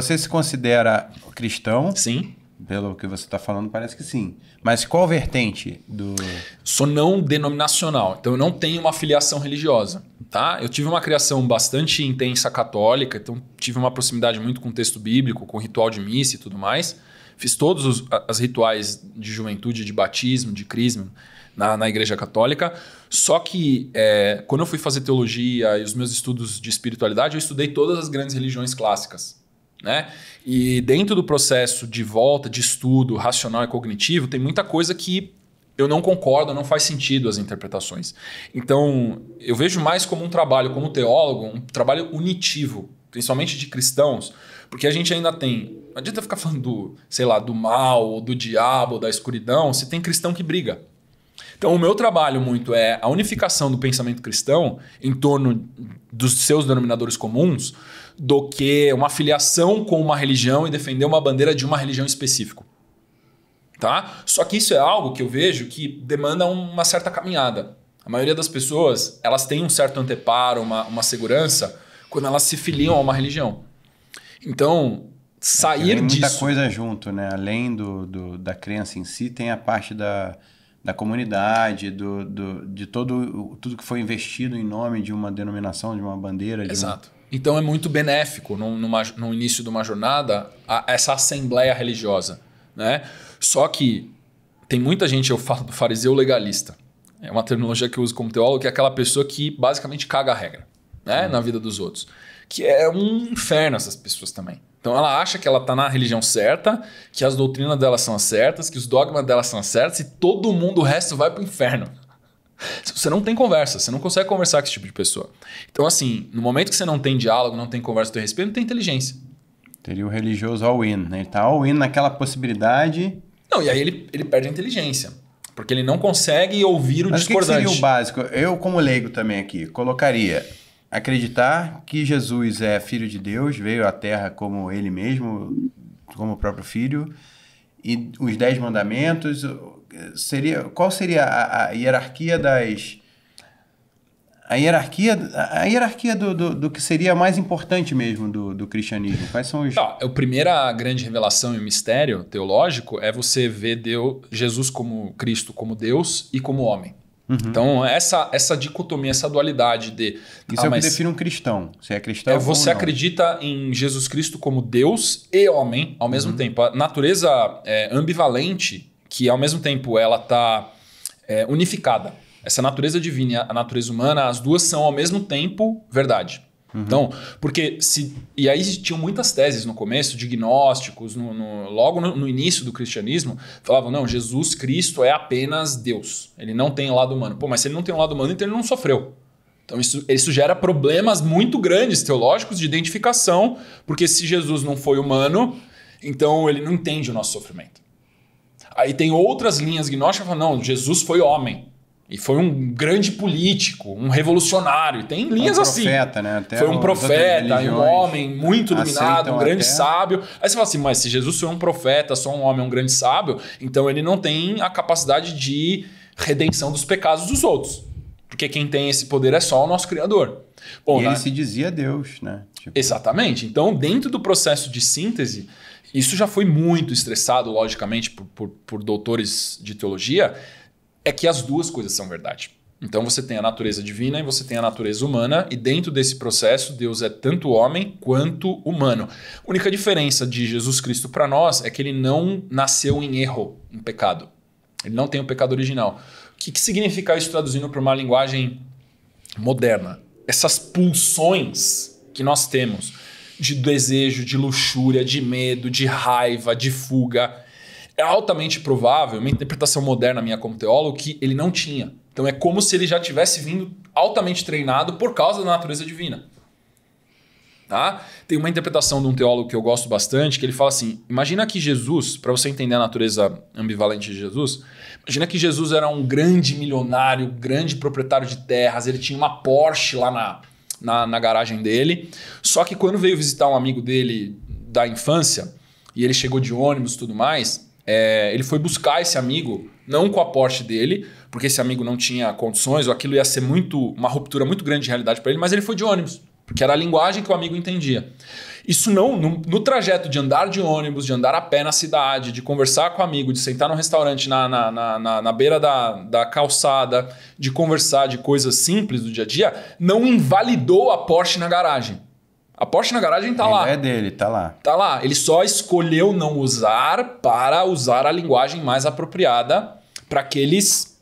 você se considera cristão? Sim. Pelo que você está falando, parece que sim. Mas qual vertente do... Sou não denominacional, então eu não tenho uma filiação religiosa. Tá? Eu tive uma criação bastante intensa católica, então tive uma proximidade muito com o texto bíblico, com o ritual de missa e tudo mais. Fiz todos os rituais de juventude, de batismo, de crisma na Igreja Católica. Só que quando eu fui fazer teologia e os meus estudos de espiritualidade, eu estudei todas as grandes religiões clássicas. Né? E dentro do processo de volta, de estudo racional e cognitivo, tem muita coisa que eu não concordo, não faz sentido as interpretações. Então, eu vejo mais como um trabalho, como teólogo, um trabalho unitivo, principalmente de cristãos, porque a gente ainda tem... Não adianta ficar falando do mal, do diabo, da escuridão, se tem cristão que briga. Então, o meu trabalho muito é a unificação do pensamento cristão em torno dos seus denominadores comuns, do que uma filiação com uma religião e defender uma bandeira de uma religião específica. Tá? Só que isso é algo que eu vejo que demanda uma certa caminhada. A maioria das pessoas, elas têm um certo anteparo, uma segurança, quando elas se filiam a uma religião. Então, sair disso... Tem muita coisa junto, né? Além da crença em si, tem a parte da comunidade, de tudo que foi investido em nome de uma denominação, de uma bandeira. Exato. Então é muito benéfico no início de uma jornada essa assembleia religiosa. Né? Só que tem muita gente, eu falo do fariseu legalista. É uma terminologia que eu uso como teólogo, que é aquela pessoa que basicamente caga a regra, né? Na vida dos outros. Que é um inferno essas pessoas também. Então ela acha que ela está na religião certa, que as doutrinas dela são as certas, que os dogmas dela são as certas e todo mundo, o resto vai para o inferno. Você não tem conversa, você não consegue conversar com esse tipo de pessoa. Então assim, no momento que você não tem diálogo, não tem conversa, não tem respeito, não tem inteligência. Teria o religioso all-in, né? Ele está all-in naquela possibilidade... Não, e aí ele perde a inteligência. Porque ele não consegue ouvir o discordante. Mas o que seria o básico? Eu, como leigo também aqui, colocaria acreditar que Jesus é filho de Deus, veio à Terra como ele mesmo, como o próprio filho, e os 10 mandamentos, qual seria a hierarquia das... A hierarquia do que seria mais importante mesmo do cristianismo? Quais são os... A primeira grande revelação e mistério teológico é você ver Jesus como Cristo, como Deus e como homem. Uhum. Então, essa dicotomia, essa dualidade de... Isso é o que define um cristão. Você é cristão você acredita em Jesus Cristo como Deus e homem ao mesmo tempo. A natureza ambivalente, que ao mesmo tempo ela está unificada. Essa natureza divina e a natureza humana, as duas são ao mesmo tempo verdade. Uhum. Então, porque e aí tinham muitas teses no começo de gnósticos, logo no início do cristianismo, falavam, não, Jesus Cristo é apenas Deus. Ele não tem o lado humano. Pô, mas se ele não tem o lado humano, então ele não sofreu. Então isso gera problemas muito grandes teológicos de identificação, porque se Jesus não foi humano, então ele não entende o nosso sofrimento. Aí tem outras linhas gnósticas que falam, não, Jesus foi homem. E foi um grande político, um revolucionário. Tem linhas assim. Profeta, né? Até foi um profeta, um homem muito iluminado, um grande sábio. Aí você fala assim, mas se Jesus foi um profeta, só um homem, um grande sábio, então ele não tem a capacidade de redenção dos pecados dos outros. Porque quem tem esse poder é só o nosso Criador. Bom, e ele se dizia Deus, né? Exatamente. Então, dentro do processo de síntese, isso já foi muito estressado, logicamente, por doutores de teologia, é que as duas coisas são verdade. Então você tem a natureza divina e você tem a natureza humana, e dentro desse processo Deus é tanto homem quanto humano. A única diferença de Jesus Cristo para nós é que ele não nasceu em erro, em pecado. Ele não tem o pecado original. O que significa isso traduzindo para uma linguagem moderna? Essas pulsões que nós temos de desejo, de luxúria, de medo, de raiva, de fuga, é altamente provável, minha interpretação moderna minha como teólogo, que ele não tinha. Então é como se ele já tivesse vindo altamente treinado por causa da natureza divina. Tá? Tem uma interpretação de um teólogo que eu gosto bastante, que ele fala assim, imagina que Jesus, para você entender a natureza ambivalente de Jesus, imagina que Jesus era um grande milionário, grande proprietário de terras, ele tinha uma Porsche lá na garagem dele, só que quando veio visitar um amigo dele da infância, e ele chegou de ônibus e tudo mais... ele foi buscar esse amigo, não com a Porsche dele, porque esse amigo não tinha condições, ou aquilo ia ser uma ruptura muito grande de realidade para ele, mas ele foi de ônibus, porque era a linguagem que o amigo entendia. Isso no trajeto de andar de ônibus, de andar a pé na cidade, de conversar com amigo, de sentar num restaurante na beira da calçada, de conversar de coisas simples do dia a dia, não invalidou a Porsche na garagem. A Porsche na garagem tá lá. É dele, tá lá. Tá lá. Ele só escolheu não usar para usar a linguagem mais apropriada para aqueles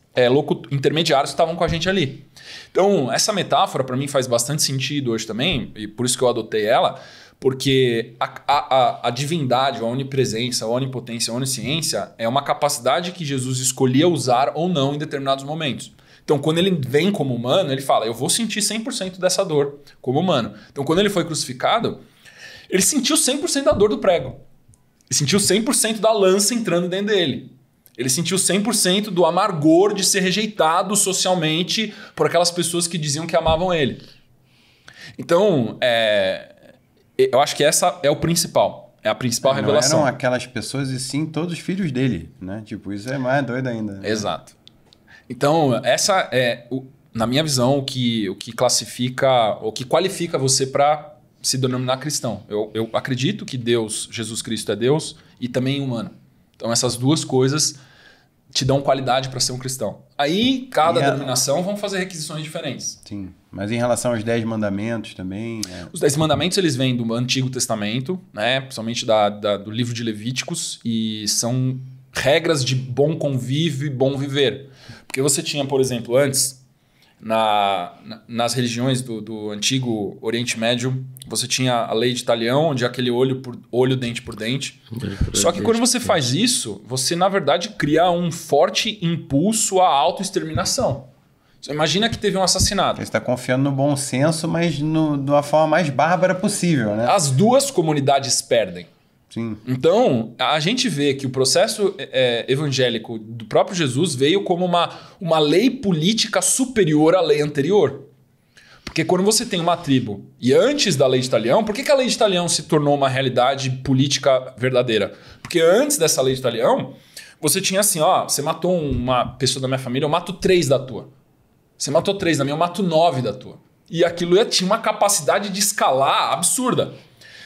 intermediários que estavam com a gente ali. Então, essa metáfora para mim faz bastante sentido hoje também, e por isso que eu adotei ela, porque a divindade, a onipresença, a onipotência, a onisciência é uma capacidade que Jesus escolhia usar ou não em determinados momentos. Então, quando ele vem como humano, ele fala, eu vou sentir 100% dessa dor como humano. Então, quando ele foi crucificado, ele sentiu 100% da dor do prego. Ele sentiu 100% da lança entrando dentro dele. Ele sentiu 100% do amargor de ser rejeitado socialmente por aquelas pessoas que diziam que amavam ele. Então, eu acho que essa é o principal. É a principal revelação. Não eram aquelas pessoas e sim todos os filhos dele, né? Tipo, isso é mais doido ainda. Né? Exato. Então, essa é, na minha visão, o que classifica, o que qualifica você para se denominar cristão. Eu acredito que Deus, Jesus Cristo é Deus e também humano. Então, essas duas coisas te dão qualidade para ser um cristão. Aí, cada denominação vão fazer requisições diferentes. Sim, mas em relação aos 10 mandamentos também... Os 10 mandamentos, eles vêm do Antigo Testamento, né? Principalmente do livro de Levíticos, e são regras de bom convívio e bom viver. Porque você tinha, por exemplo, antes, nas religiões do antigo Oriente Médio, você tinha a lei de talião, onde é aquele olho por olho, dente por dente. Só que quando você faz isso, você, na verdade, cria um forte impulso à autoexterminação. Você imagina que teve um assassinato. Você está confiando no bom senso, mas de uma forma mais bárbara possível, né? As duas comunidades perdem. Sim. Então, a gente vê que o processo evangélico do próprio Jesus veio como uma lei política superior à lei anterior. Porque quando você tem uma tribo, e antes da lei de Talião, por que a lei de Talião se tornou uma realidade política verdadeira? Porque antes dessa lei de Talião, você tinha assim, você matou uma pessoa da minha família, eu mato 3 da tua. Você matou 3 da minha, eu mato 9 da tua. E aquilo tinha uma capacidade de escalar absurda.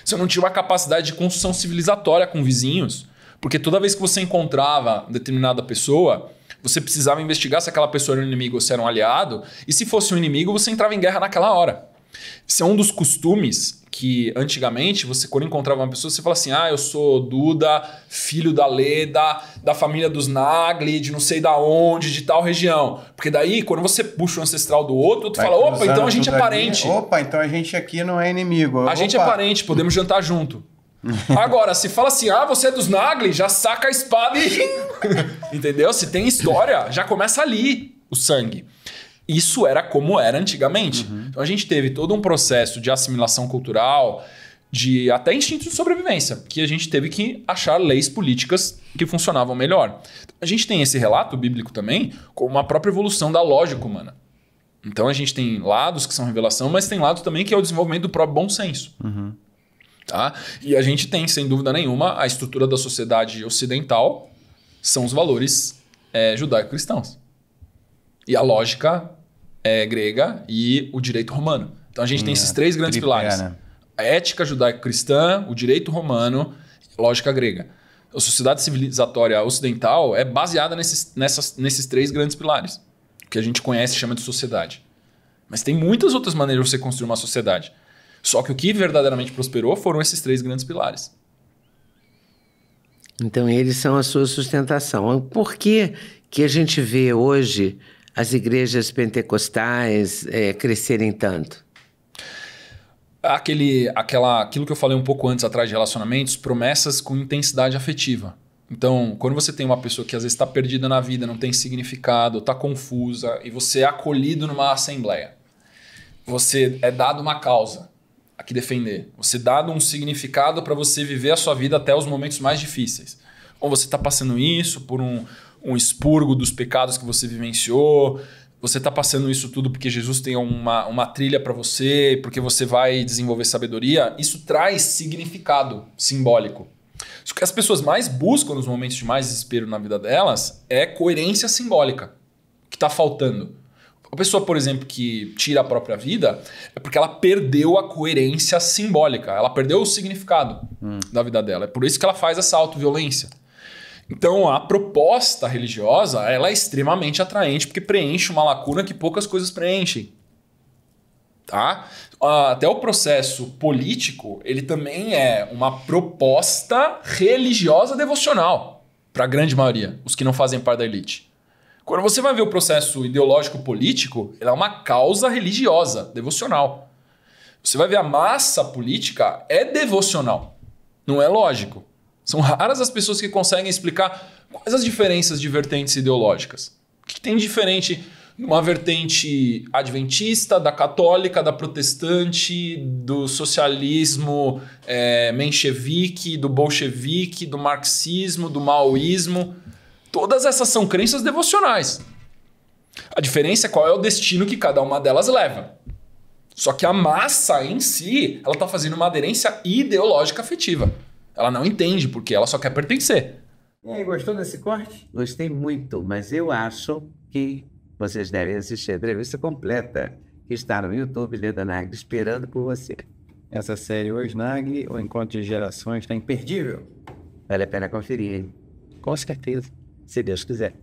Você não tinha uma capacidade de construção civilizatória com vizinhos, porque toda vez que você encontrava determinada pessoa, você precisava investigar se aquela pessoa era um inimigo ou se era um aliado, e se fosse um inimigo, você entrava em guerra naquela hora. Esse é um dos costumes que, antigamente, você quando encontrava uma pessoa, você fala assim, eu sou Duda, filho da Leda, da família dos Nagli, de não sei da onde, de tal região. Porque daí, quando você puxa o ancestral do outro, tu fala, opa, então a gente é parente. Opa, então a gente aqui não é inimigo. A gente é parente, podemos jantar junto. Agora, se fala assim, você é dos Nagli, já saca a espada e... Entendeu? Se tem história, já começa ali o sangue. Isso era como era antigamente. Então a gente teve todo um processo de assimilação cultural, de até instinto de sobrevivência, que a gente teve que achar leis políticas que funcionavam melhor. A gente tem esse relato bíblico também como uma própria evolução da lógica humana. Então a gente tem lados que são revelação, mas tem lado também que é o desenvolvimento do próprio bom senso. Tá? E a gente tem, sem dúvida nenhuma, a estrutura da sociedade ocidental são os valores judaico-cristãos. E a lógica grega e o direito romano. Então a gente tem esses 3 grandes pilares. Né? A ética judaico-cristã, o direito romano e a lógica grega. A sociedade civilizatória ocidental é baseada nesses 3 grandes pilares. O que a gente conhece e chama de sociedade. Mas tem muitas outras maneiras de você construir uma sociedade. Só que o que verdadeiramente prosperou foram esses 3 grandes pilares. Então eles são a sua sustentação. Por que a gente vê hoje as igrejas pentecostais crescerem tanto? Aquilo que eu falei um pouco antes atrás de relacionamentos, promessas com intensidade afetiva. Então, quando você tem uma pessoa que às vezes está perdida na vida, não tem significado, está confusa, e você é acolhido numa assembleia, você é dado uma causa a que defender, você é dado um significado para você viver a sua vida até os momentos mais difíceis. Ou você está passando isso por um expurgo dos pecados que você vivenciou, você está passando isso tudo porque Jesus tem uma trilha para você, porque você vai desenvolver sabedoria, isso traz significado simbólico. O que as pessoas mais buscam nos momentos de mais desespero na vida delas é coerência simbólica, que está faltando. A pessoa, por exemplo, que tira a própria vida é porque ela perdeu a coerência simbólica, ela perdeu o significado da vida dela. É por isso que ela faz essa autoviolência. Então, a proposta religiosa ela é extremamente atraente porque preenche uma lacuna que poucas coisas preenchem. Tá? Até o processo político, ele também é uma proposta religiosa devocional para a grande maioria, os que não fazem parte da elite. Quando você vai ver o processo ideológico político, ele é uma causa religiosa, devocional. Você vai ver a massa política é devocional, não é lógico. São raras as pessoas que conseguem explicar quais as diferenças de vertentes ideológicas. O que tem de diferente numa vertente adventista, da católica, da protestante, do socialismo menchevique, do bolchevique, do marxismo, do maoísmo? Todas essas são crenças devocionais. A diferença é qual é o destino que cada uma delas leva. Só que a massa em si, ela está fazendo uma aderência ideológica afetiva. Ela não entende porque ela só quer pertencer. E aí, gostou desse corte? Gostei muito, mas eu acho que vocês devem assistir a entrevista completa, que está no YouTube, Leda Nagli, esperando por você. Essa série Hoje Nagli, o Encontro de Gerações, está imperdível. Vale a pena conferir, hein? Com certeza. Se Deus quiser.